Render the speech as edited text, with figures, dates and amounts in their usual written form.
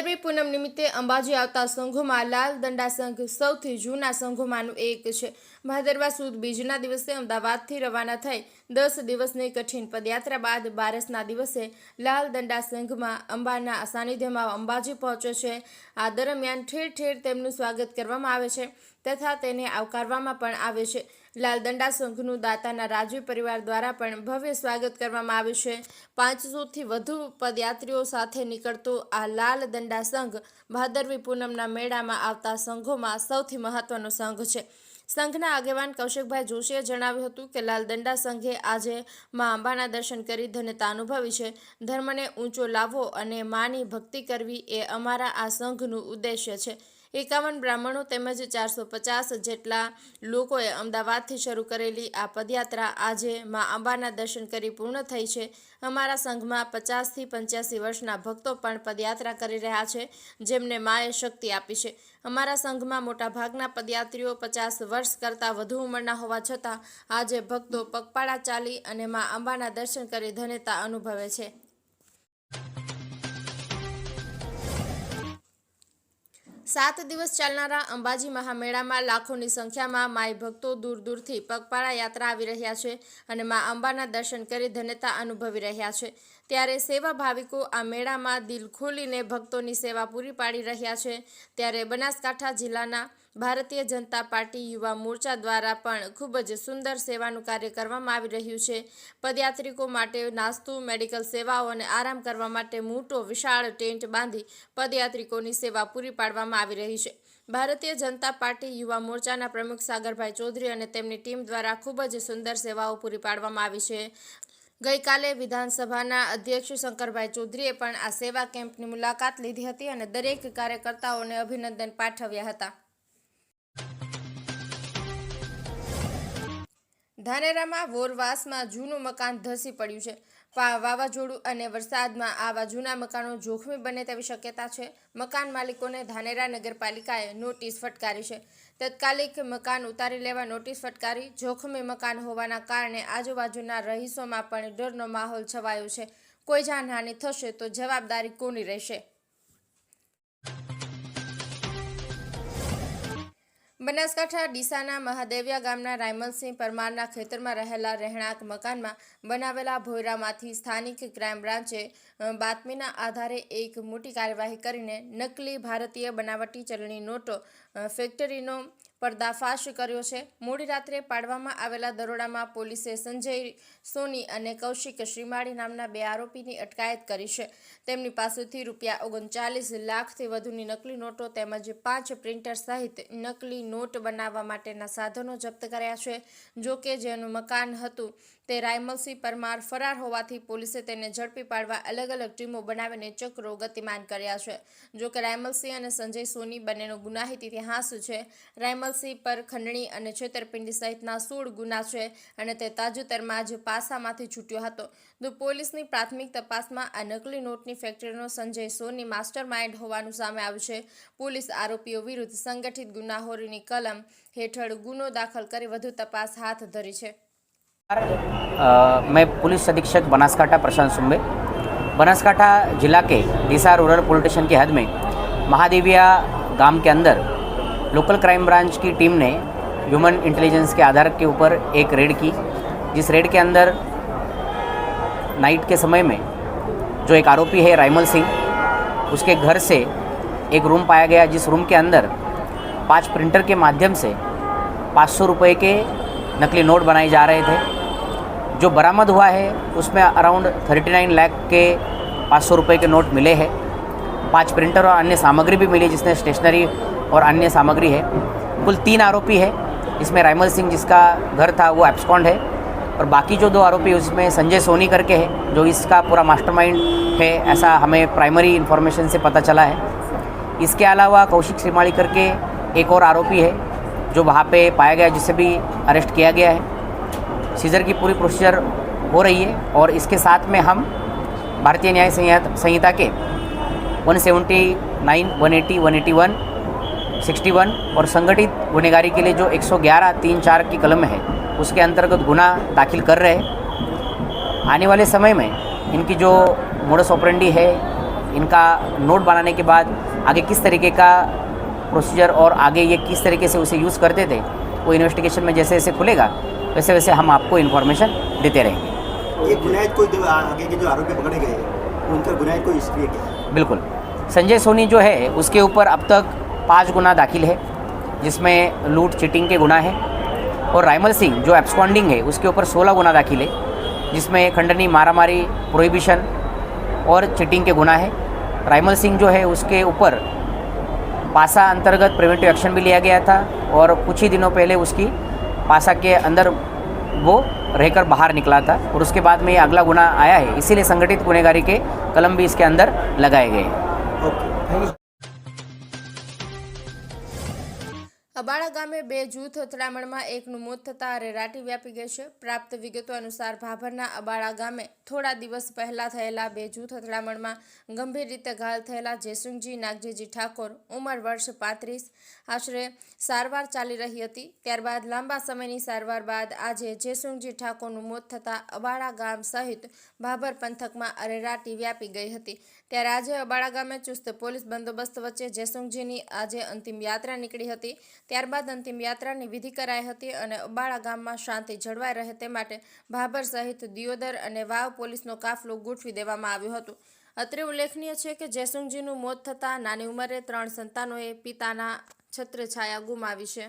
ભાદરવી પૂનમ નિમિત્તે અંબાજી આવતા સંઘોમાં લાલ દંડા સંઘ સૌથી જૂના સંઘોમાંનું એક છે. ભાદરવા સુદ બીજના દિવસે અમદાવાદથી રવાના થઈ 10 દિવસની કઠિન પદયાત્રા બાદ બારસના દિવસે લાલ દંડા સંઘમાં અંબાના સાનિધ્યમાં અંબાજી પહોંચે છે. આ દરમિયાન ઠેર ઠેર તેમનું સ્વાગત કરવામાં આવે છે તથા તેને આવકારવામાં પણ આવે છે. લાલ દંડા સંઘનું દાતાના રાજવી પરિવાર દ્વારા પણ ભવ્ય સ્વાગત કરવામાં આવ્યું છે. 500થી વધુ પદયાત્રીઓ સાથે નીકળતો આ લાલ દંડા સંઘ ભાદરવી પૂનમના મેળામાં આવતા સંઘોમાં સૌથી મહત્વનો સંઘ છે. સંઘના આગેવાન કૌશિકભાઈ જોશીએ જણાવ્યું હતું કે લાલ દંડા સંઘે આજે મા અંબાના દર્શન કરી ધન્યતા અનુભવી છે. ધર્મને ઊંચો લાવવો અને માની ભક્તિ કરવી એ અમારા આ સંઘનું ઉદ્દેશ્ય છે. 51 બ્રાહ્મણો તેમજ 450 જેટલા લોકોએ અમદાવાદથી શરૂ કરેલી આ પદયાત્રા આજે મા અંબાના દર્શન કરી પૂર્ણ થઈ છે. અમારા સંઘમાં 50થી 85 વર્ષના ભક્તો પણ પદયાત્રા કરી રહ્યા છે, જેમને માએ શક્તિ આપી છે. અમારા સંઘમાં મોટાભાગના પદયાત્રીઓ 50 વર્ષ કરતાં વધુ ઉંમરના હોવા છતાં આજે ભક્તો પગપાળા ચાલી અને મા અંબાના દર્શન કરી ધન્યતા અનુભવે છે. 7 દિવસ ચાલનારા અંબાજી મહામેળામાં લાખોની સંખ્યામાં માઈ ભક્તો દૂર દૂરથી પગપાળા યાત્રા આવી રહ્યા છે અને મા અંબાના દર્શન કરી ધન્યતા અનુભવી રહ્યા છે. ત્યારે સેવા ભાવિકો આ મેળામાં દિલ ખોલીને ભક્તોની સેવા પૂરી પાડી રહ્યા છે. ત્યારે બનાસકાંઠા જિલ્લાના ભારતીય જનતા પાર્ટી યુવા મોરચા દ્વારા પણ ખૂબ જ સુંદર સેવાનું કાર્ય કરવામાં આવી રહ્યું છે. પદયાત્રિકો માટે નાસ્તું, મેડિકલ સેવાઓ અને આરામ કરવા માટે મોટો વિશાળ ટેન્ટ બાંધી પદયાત્રિકોની સેવા પૂરી પાડવામાં આવી રહી છે. ભારતીય જનતા પાર્ટી યુવા મોરચાના પ્રમુખ સાગરભાઈ ચૌધરી અને તેમની ટીમ દ્વારા ખૂબ જ સુંદર સેવાઓ પૂરી પાડવામાં આવી છે. ગઈકાલે વિધાનસભાના અધ્યક્ષ શંકરભાઈ ચૌધરીએ પણ આ સેવા કેમ્પની મુલાકાત લીધી હતી અને દરેક કાર્યકર્તાઓને અભિનંદન પાઠવ્યા હતા. ધાનેરામાં વોરવાસમાં જૂનું મકાન ધસી પડ્યું છે. વાવાઝોડું અને વરસાદમાં આવા જૂના મકાનો જોખમી બને તેવી શક્યતા છે. મકાન માલિકોને ધાનેરા નગરપાલિકાએ નોટિસ ફટકારી છે. તાત્કાલિક મકાન ઉતારી લેવા નોટિસ ફટકારી. જોખમી મકાન હોવાના કારણે આજુબાજુના રહીશોમાં પણ ડરનો માહોલ છવાયો છે. કોઈ જાનહાનિ થશે તો જવાબદારી કોની રહેશે? બનાસકાંઠા ડીસાના મહાદેવિયા ગામના રાયમલસિંહ પરમારના ખેતરમાં રહેલા રહેણાંક મકાનમાં બનાવેલા ભોયરામાંથી સ્થાનિક ક્રાઇમ બ્રાન્ચે બાતમીના આધારે એક મોટી કાર્યવાહી કરીને નકલી ભારતીય બનાવટી ચલણી નોટો ફેક્ટરીનો પર્દાફાશ કર્યો છે. મોડી રાત્રે પાડવામાં આવેલા દરોડામાં પોલીસે સંજય સોની અને કૌશિક શ્રીમાળી નામના 2 આરોપીની અટકાયત કરી છે. તેમની પાસેથી ₹39 લાખથી વધુની નકલી નોટો તેમજ 5 પ્રિન્ટર સહિત નકલી નોટ બનાવવા માટેના સાધનો જપ્ત કર્યા છે. જોકે જેનું મકાન હતું તે રાયમલસિંહ પરમાર ફરાર હોવાથી પોલીસે તેને ઝડપી પાડવા અલગ અલગ ટીમો બનાવીને ચક્રો ગતિમાન કર્યા છે. જોકે રાયમલસિંહ અને સંજય સોની બંનેનો ગુનાહિત ઇતિહાસ છે. રાયમલસિંહ પર ખંડણી અને છેતરપિંડી સહિતના 16 ગુના છે અને તે તાજેતરમાં જ પાસામાંથી છૂટ્યો હતો. પોલીસની પ્રાથમિક તપાસમાં આ નકલી નોટની ફેક્ટરીનો સંજય સોની માસ્ટર માઇન્ડ હોવાનું સામે આવ્યું છે. પોલીસ આરોપીઓ વિરુદ્ધ સંગઠિત ગુનાખોરીની કલમ હેઠળ ગુનો દાખલ કરી વધુ તપાસ હાથ ધરી છે. मैं पुलिस अधीक्षक बनासकांठा प्रशांत सुंबे बनासकांठा जिला के डीसा रूरल पुलिस स्टेशन की हद में महादेविया गांव के अंदर लोकल क्राइम ब्रांच की टीम ने ह्यूमन इंटेलिजेंस के आधार के ऊपर एक रेड की, जिस रेड के अंदर नाइट के समय में जो एक आरोपी है रायमल सिंह, उसके घर से एक रूम पाया गया, जिस रूम के अंदर 5 प्रिंटर के माध्यम से 500 रुपये के नकली नोट बनाए जा रहे थे. जो बरामद हुआ है उसमें अराउंड 39 लाख के 500 रुपये के नोट मिले हैं. 5 प्रिंटर और अन्य सामग्री भी मिली, जिसमें स्टेशनरी और अन्य सामग्री है. कुल 3 आरोपी है. इसमें रायमल सिंह जिसका घर था वो एब्सकॉन्ड है और बाकी जो 2 आरोपी उसमें संजय सोनी करके है जो इसका पूरा मास्टरमाइंड है, ऐसा हमें प्राइमरी इन्फॉर्मेशन से पता चला है. इसके अलावा कौशिक श्रीमाली करके एक और आरोपी है जो वहाँ पे पाया गया, जिसे भी अरेस्ट किया गया है. सीजर की पूरी प्रोसीजर हो रही है और इसके साथ में हम भारतीय न्याय संहिता के 179, 180, 181, 61 और संगठित गुनहगारी के लिए जो 111, 3, 4 की कलम है उसके अंतर्गत गुना दाखिल कर रहे हैं. आने वाले समय में इनकी जो मोडस ऑपरेंडी है इनका नोट बनाने के बाद आगे किस तरीके का प्रोसीजर और आगे ये किस तरीके से उसे यूज़ करते थे, वो इन्वेस्टिगेशन में जैसे जैसे खुलेगा वैसे वैसे हम आपको इन्फॉर्मेशन देते रहेंगे। ये गुनाहित कोई आगे के जो आरोपी पकड़े गए उनका गुनाहित कोई हिस्ट्री है क्या? बिल्कुल, संजय सोनी जो है उसके ऊपर अब तक 5 गुना दाखिल है, जिसमें लूट चीटिंग के गुना है, और राइमल सिंह जो एब्सकॉन्डिंग है उसके ऊपर 16 गुना दाखिल है, जिसमें खंडनी, मारामारी, प्रोहिबिशन और चीटिंग के गुना है। राइमल सिंह जो है उसके ऊपर पासा अंतर्गत प्रिवेंटिव एक्शन भी लिया गया था और कुछ ही दिनों पहले उसकी पासा के अंदर वो रहकर बाहर निकला था और उसके बाद में ये अगला गुना आया है, इसीलिए संगठित गुनहगारी के कलम भी इसके अंदर लगाए गए हैं। Okay, thank you. અબાડા ગામે 2 જૂથ અથડામણમાં એકનું મોત થતાં અરેરાટી વ્યાપી ગઈ છે. પ્રાપ્ત વિગતો અનુસાર ભાભરના અબાડા ગામે થોડા દિવસ પહેલા થયેલા 2 જૂથ અથડામણમાં ગંભીર રીતે ઘાયલ થયેલા જયસિંહજી નાગજીજી ઠાકોર, ઉંમર વર્ષ 35, આશરે સારવાર ચાલી રહી હતી. ત્યારબાદ લાંબા સમયની સારવાર બાદ આજે જયસિંહજી ઠાકોરનું મોત થતાં અબાડા ગામ સહિત ભાભર પંથકમાં અરેરાટી વ્યાપી ગઈ હતી. ત્યારે આજે અબાડા ગામે ચુસ્ત પોલીસ બંદોબસ્ત વચ્ચે જયસિંહજીની આજે અંતિમ યાત્રા નીકળી હતી. ત્યારબાદ અંતિમ યાત્રાની વિધિ કરાઈ હતી અને અબાડા ગામમાં શાંતિ જળવાઈ રહે તે માટે ભાભર સહિત દિયોદર અને વાવ પોલીસનો કાફલો ગોઠવી દેવામાં આવ્યો હતો. અત્રે ઉલ્લેખનીય છે કે જયસિંહજીનું મોત થતાં નાની ઉંમરે 3 સંતાનોએ પિતાના છત્રછાયા ગુમાવી છે.